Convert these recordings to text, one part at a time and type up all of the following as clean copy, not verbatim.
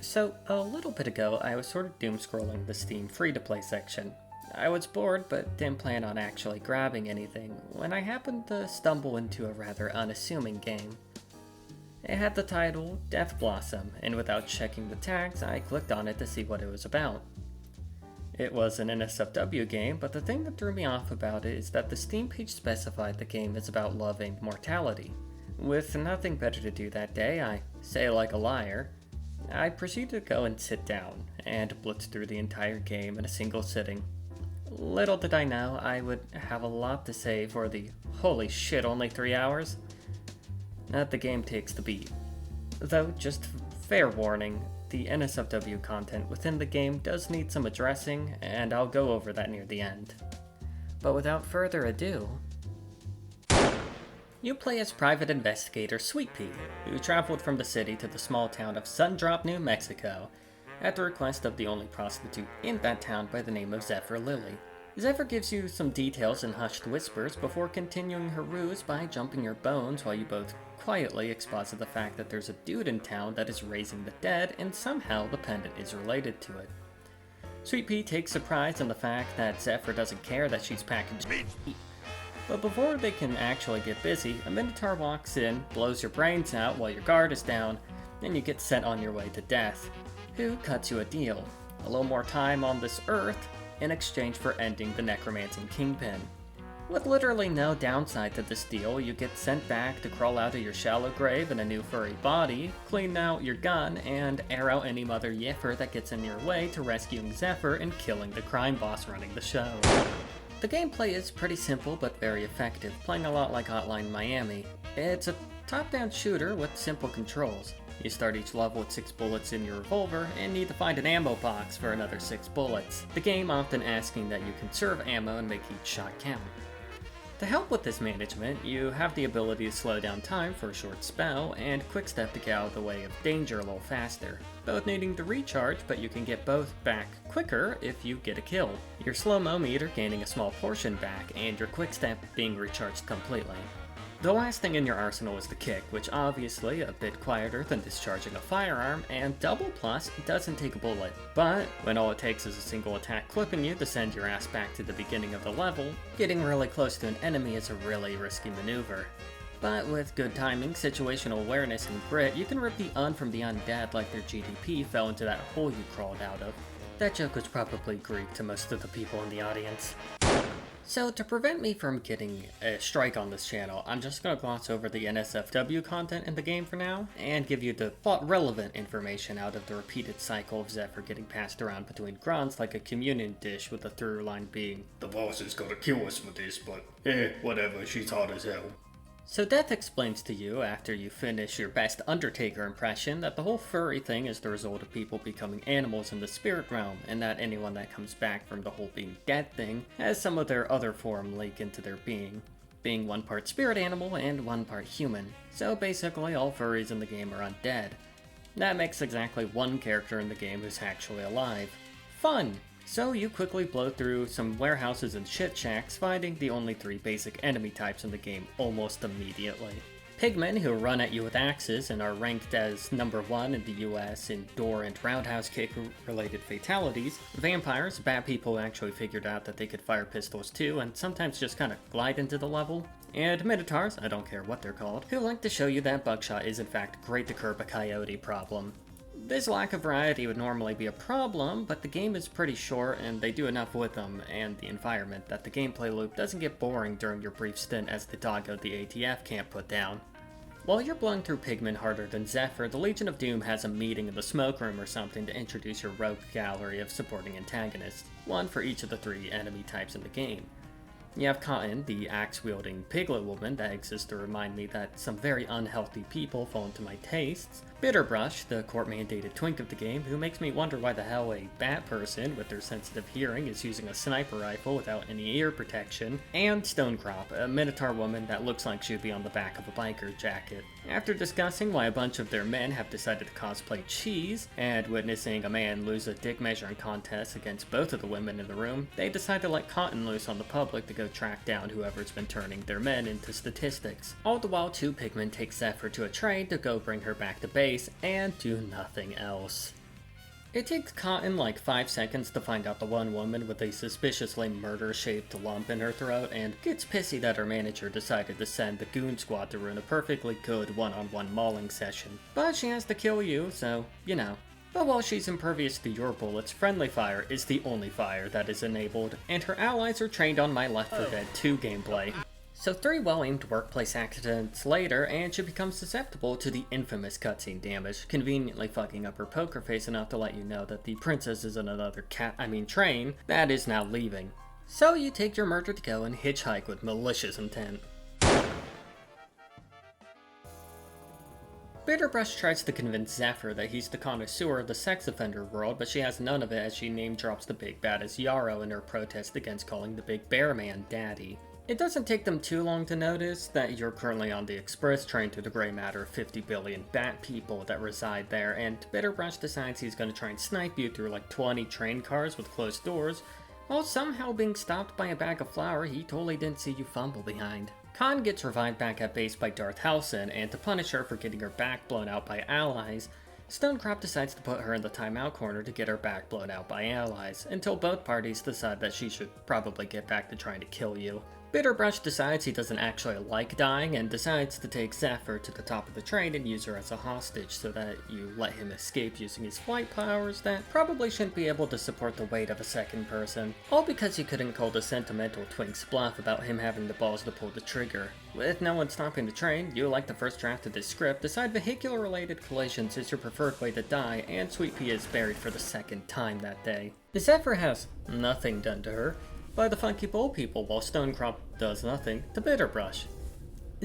So, a little bit ago, I was sort of doom scrolling the Steam free-to-play section. I was bored, but didn't plan on actually grabbing anything, when I happened to stumble into a rather unassuming game. It had the title Deathblossom, and without checking the tags, I clicked on it to see what it was about. It was an NSFW game, but the thing that threw me off about it is that the Steam page specified the game is about love and mortality. With nothing better to do that day, I say like a liar, I proceeded to go and sit down, and blitz through the entire game in a single sitting. Little did I know I would have a lot to say for the holy shit only 3 hours that the game takes the beat. Though, just fair warning, the NSFW content within the game does need some addressing, and I'll go over that near the end. But without further ado, you play as private investigator Sweet Pea, who traveled from the city to the small town of Sundrop, New Mexico, at the request of the only prostitute in that town by the name of Zephyr Lily. Zephyr gives you some details in hushed whispers before continuing her ruse by jumping your bones while you both quietly exposit the fact that there's a dude in town that is raising the dead and somehow the pendant is related to it. Sweet Pea takes surprise in the fact that Zephyr doesn't care that she's packaged meat. But before they can actually get busy, a Minotaur walks in, blows your brains out while your guard is down, and you get sent on your way to death, who cuts you a deal. A little more time on this earth in exchange for ending the necromancing kingpin. With literally no downside to this deal, you get sent back to crawl out of your shallow grave in a new furry body, clean out your gun, and arrow any mother yiffer that gets in your way to rescuing Zephyr and killing the crime boss running the show. The gameplay is pretty simple but very effective, playing a lot like Hotline Miami. It's a top-down shooter with simple controls. You start each level with 6 bullets in your revolver and need to find an ammo box for another 6 bullets, the game often asking that you conserve ammo and make each shot count. To help with this management, you have the ability to slow down time for a short spell and quick step to get out of the way of danger a little faster, both needing to recharge, but you can get both back quicker if you get a kill. Your slow-mo meter gaining a small portion back and your quick step being recharged completely. The last thing in your arsenal is the kick, which obviously a bit quieter than discharging a firearm, and double plus doesn't take a bullet. But when all it takes is a single attack clipping you to send your ass back to the beginning of the level, getting really close to an enemy is a really risky maneuver. But with good timing, situational awareness, and grit, you can rip the from the undead like their GDP fell into that hole you crawled out of. That joke was probably Greek to most of the people in the audience. So, to prevent me from getting a strike on this channel, I'm just going to gloss over the NSFW content in the game for now, and give you the thought-relevant information out of the repeated cycle of Zephyr getting passed around between grunts like a communion dish, with the through line being, "The boss is gonna kill us with this, but whatever, she's hot as hell." So Death explains to you, after you finish your best Undertaker impression, that the whole furry thing is the result of people becoming animals in the spirit realm, and that anyone that comes back from the whole being dead thing has some of their other form leak into their being one part spirit animal and one part human. So basically all furries in the game are undead. That makes exactly one character in the game who's actually alive. Fun! So you quickly blow through some warehouses and shit shacks, finding the only 3 basic enemy types in the game almost immediately. Pigmen, who run at you with axes and are ranked as number 1 in the US in door and roundhouse kick related fatalities. Vampires, bat people who actually figured out that they could fire pistols too and sometimes just kinda glide into the level. And Minotaurs, I don't care what they're called, who like to show you that buckshot is in fact great to curb a coyote problem. This lack of variety would normally be a problem, but the game is pretty short and they do enough with them and the environment that the gameplay loop doesn't get boring during your brief stint as the doggo the ATF can't put down. While you're blowing through pigmen harder than Zephyr, the Legion of Doom has a meeting in the smoke room or something to introduce your rogue gallery of supporting antagonists, one for each of the 3 enemy types in the game. You have Cotton, the axe-wielding piglet woman that exists to remind me that some very unhealthy people fall into my tastes. Bitterbrush, the court-mandated twink of the game, who makes me wonder why the hell a bat person with their sensitive hearing is using a sniper rifle without any ear protection. And Stonecrop, a minotaur woman that looks like she'd be on the back of a biker jacket. After discussing why a bunch of their men have decided to cosplay cheese, and witnessing a man lose a dick measuring contest against both of the women in the room, they decide to let Cotton loose on the public to go track down whoever's been turning their men into statistics. All the while, 2 pigmen take Zephyr to a train to go bring her back to base and do nothing else. It takes Cotton like 5 seconds to find out the one woman with a suspiciously murder-shaped lump in her throat and gets pissy that her manager decided to send the goon squad to ruin a perfectly good one-on-one mauling session. But she has to kill you, so, you know. But while she's impervious to your bullets, friendly fire is the only fire that is enabled, and her allies are trained on my Left 4 Dead 2 gameplay. So 3 well-aimed workplace accidents later, and she becomes susceptible to the infamous cutscene damage, conveniently fucking up her poker face enough to let you know that the princess is in another train that is now leaving. So you take your murder to go and hitchhike with malicious intent. Bitterbrush tries to convince Zephyr that he's the connoisseur of the sex offender world, but she has none of it as she name drops the big badass Yarrow in her protest against calling the big bear man daddy. It doesn't take them too long to notice that you're currently on the express train to the grey matter of 50 billion bat people that reside there, and Bitterbrush decides he's going to try and snipe you through like 20 train cars with closed doors, while somehow being stopped by a bag of flour he totally didn't see you fumble behind. Khan gets revived back at base by Darth Halsin, and to punish her for getting her back blown out by allies, Stonecrop decides to put her in the timeout corner to get her back blown out by allies, until both parties decide that she should probably get back to trying to kill you. Bitterbrush decides he doesn't actually like dying and decides to take Zephyr to the top of the train and use her as a hostage so that you let him escape using his flight powers that probably shouldn't be able to support the weight of a second person. All because you couldn't call the sentimental twink's bluff about him having the balls to pull the trigger. With no one stopping the train, you, like the first draft of this script, decide vehicular-related collisions is your preferred way to die, and Sweet Pea is buried for the second time that day. Zephyr has nothing done to her by the Funky Bull people, while Stonecrop does nothing to Bitterbrush.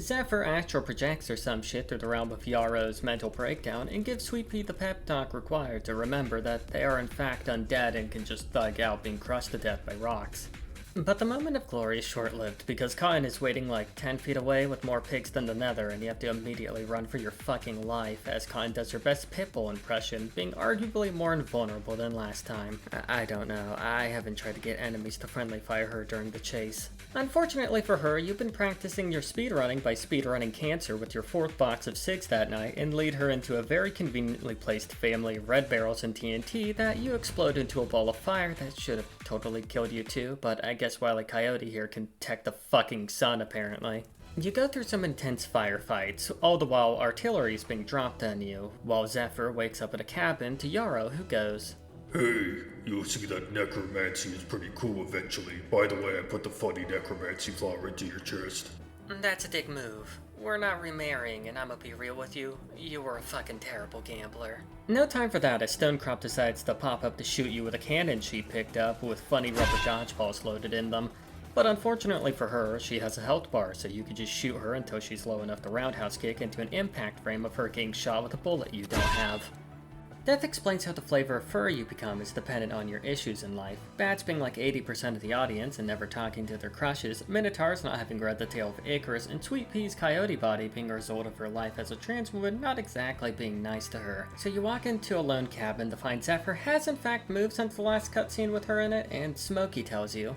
Zephyr astral projects or some shit through the realm of Yarrow's mental breakdown and gives Sweet Pea the pep talk required to remember that they are in fact undead and can just thug out being crushed to death by rocks. But the moment of glory is short-lived because Cotton is waiting like 10 feet away with more pigs than the Nether, and you have to immediately run for your fucking life as Cotton does her best Pitbull impression, being arguably more invulnerable than last time. I don't know, I haven't tried to get enemies to friendly fire her during the chase. Unfortunately for her, you've been practicing your speedrunning by speedrunning cancer with your 4th box of 6 that night and lead her into a very conveniently placed family of red barrels and TNT that you explode into a ball of fire that should have totally killed you too, but I guess Wile E. Coyote here can detect the fucking sun apparently. You go through some intense firefights, all the while artillery is being dropped on you, while Zephyr wakes up in a cabin to Yarrow, who goes, "Hey, you'll see that necromancy is pretty cool eventually. By the way, I put the funny necromancy flower into your chest." "That's a dick move. We're not remarrying, and I'ma be real with you. You were a fucking terrible gambler." No time for that as Stonecrop decides to pop up to shoot you with a cannon she picked up with funny rubber dodgeballs loaded in them. But unfortunately for her, she has a health bar, so you could just shoot her until she's low enough to roundhouse kick into an impact frame of her getting shot with a bullet you don't have. Death explains how the flavor of furry you become is dependent on your issues in life. Bats being like 80% of the audience and never talking to their crushes, Minotaurs not having read the tale of Icarus, and Sweet Pea's coyote body being a result of her life as a trans woman not exactly being nice to her. So you walk into a lone cabin to find Zephyr has in fact moved since the last cutscene with her in it, and Smokey tells you,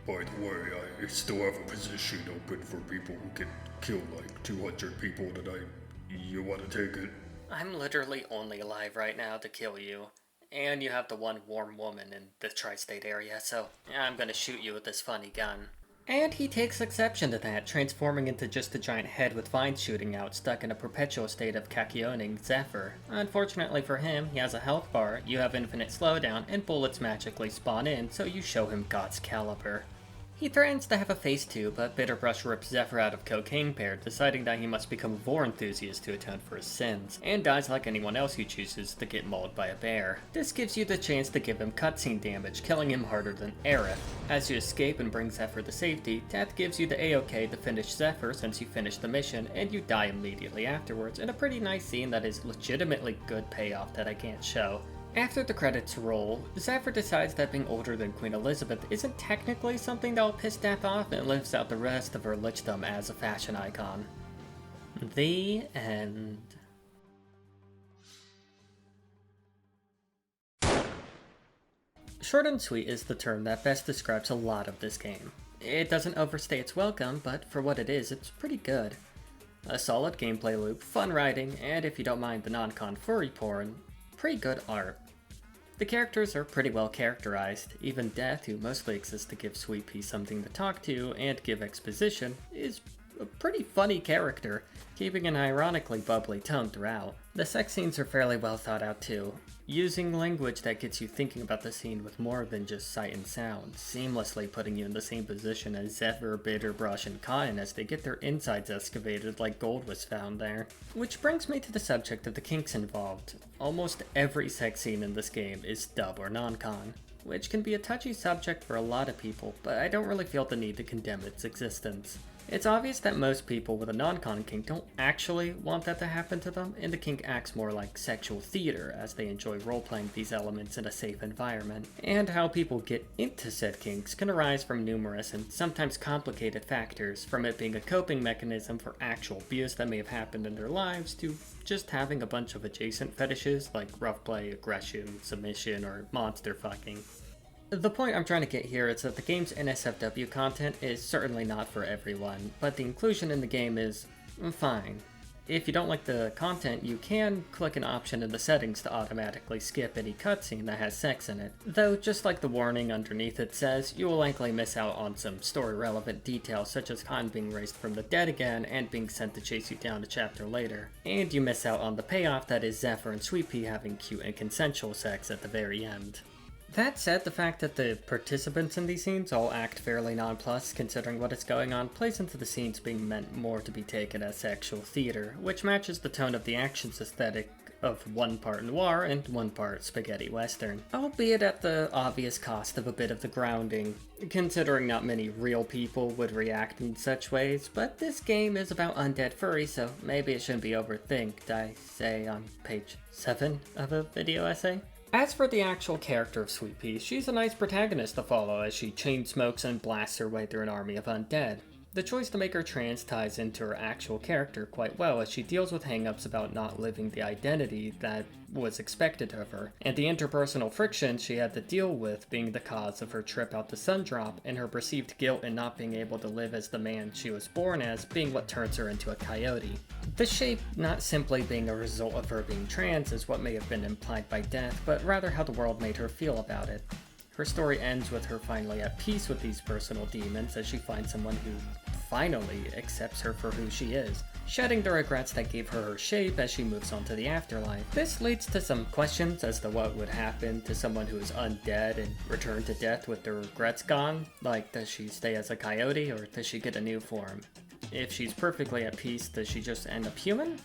"By the way, I still have a position open for people who can kill like 200 people tonight. You want to take it?" "I'm literally only alive right now to kill you. And you have the one warm woman in the tri-state area, so I'm gonna shoot you with this funny gun." And he takes exception to that, transforming into just a giant head with vines shooting out, stuck in a perpetual state of kakyoning Zephyr. Unfortunately for him, he has a health bar, you have infinite slowdown, and bullets magically spawn in, so you show him God's caliber. He threatens to have a face too, but Bitterbrush rips Zephyr out of cocaine pear, deciding that he must become a vor enthusiast to atone for his sins, and dies like anyone else who chooses to get mauled by a bear. This gives you the chance to give him cutscene damage, killing him harder than Aerith. As you escape and bring Zephyr to safety, Death gives you the A-OK to finish Zephyr since you finished the mission, and you die immediately afterwards in a pretty nice scene that is legitimately good payoff that I can't show. After the credits roll, Zephyr decides that being older than Queen Elizabeth isn't technically something that'll piss Death off and lives out the rest of her lichdom as a fashion icon. The end. Short and sweet is the term that best describes a lot of this game. It doesn't overstay its welcome, but for what it is, it's pretty good. A solid gameplay loop, fun writing, and if you don't mind the non-con furry porn, pretty good art. The characters are pretty well characterized. Even Death, who mostly exists to give Sweet Pea something to talk to and give exposition, is a pretty funny character, keeping an ironically bubbly tone throughout. The sex scenes are fairly well thought out too, using language that gets you thinking about the scene with more than just sight and sound, seamlessly putting you in the same position as Zephyr, Bitterbrush, and Cotton as they get their insides excavated like gold was found there. Which brings me to the subject of the kinks involved. Almost every sex scene in this game is dub or non-con, which can be a touchy subject for a lot of people, but I don't really feel the need to condemn its existence. It's obvious that most people with a non-con kink don't actually want that to happen to them, and the kink acts more like sexual theater as they enjoy role-playing these elements in a safe environment. And how people get into said kinks can arise from numerous and sometimes complicated factors, from it being a coping mechanism for actual abuse that may have happened in their lives, to just having a bunch of adjacent fetishes like rough play, aggression, submission, or monster fucking. The point I'm trying to get here is that the game's NSFW content is certainly not for everyone, but the inclusion in the game is fine. If you don't like the content, you can click an option in the settings to automatically skip any cutscene that has sex in it. Though, just like the warning underneath it says, you will likely miss out on some story-relevant details such as Cotton being raised from the dead again and being sent to chase you down a chapter later. And you miss out on the payoff that is Zephyr and Sweet Pea having cute and consensual sex at the very end. That said, the fact that the participants in these scenes all act fairly nonplussed considering what is going on plays into the scenes being meant more to be taken as sexual theater, which matches the tone of the actions aesthetic of one part noir and one part spaghetti western, albeit at the obvious cost of a bit of the grounding, considering not many real people would react in such ways, but this game is about undead furry, so maybe it shouldn't be overthinked, I say on page 7 of a video essay. As for the actual character of Sweet Pea, she's a nice protagonist to follow as she chain smokes and blasts her way through an army of undead. The choice to make her trans ties into her actual character quite well as she deals with hang-ups about not living the identity that was expected of her, and the interpersonal friction she had to deal with being the cause of her trip out to Sundrop and her perceived guilt in not being able to live as the man she was born as being what turns her into a coyote. The shape not simply being a result of her being trans is what may have been implied by Death, but rather how the world made her feel about it. Her story ends with her finally at peace with these personal demons as she finds someone who finally accepts her for who she is, shedding the regrets that gave her her shape as she moves on to the afterlife. This leads to some questions as to what would happen to someone who is undead and returned to death with their regrets gone. Like, does she stay as a coyote or does she get a new form? If she's perfectly at peace, does she just end up human?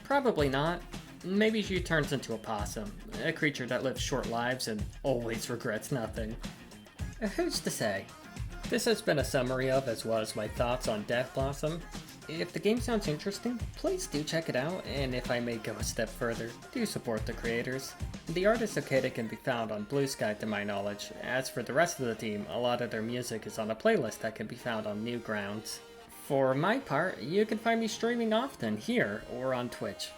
Probably not. Maybe she turns into a possum, a creature that lives short lives and always regrets nothing. Who's to say? This has been a summary of, as well as my thoughts on Deathblossom. If the game sounds interesting, please do check it out, and if I may go a step further, do support the creators. The art is okay that can be found on Blue Sky to my knowledge. As for the rest of the team, a lot of their music is on a playlist that can be found on Newgrounds. For my part, you can find me streaming often here or on Twitch.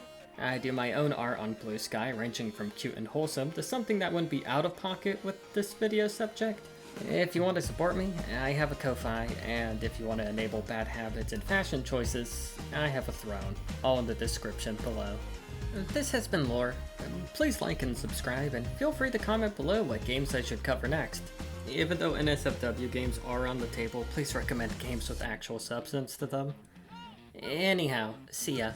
I do my own art on Blue Sky, ranging from cute and wholesome to something that wouldn't be out of pocket with this video subject. If you want to support me, I have a Ko-Fi, and if you want to enable bad habits and fashion choices, I have a throne, all in the description below. This has been Lore. Please like and subscribe, and feel free to comment below what games I should cover next. Even though NSFW games are on the table, please recommend games with actual substance to them. Anyhow, see ya.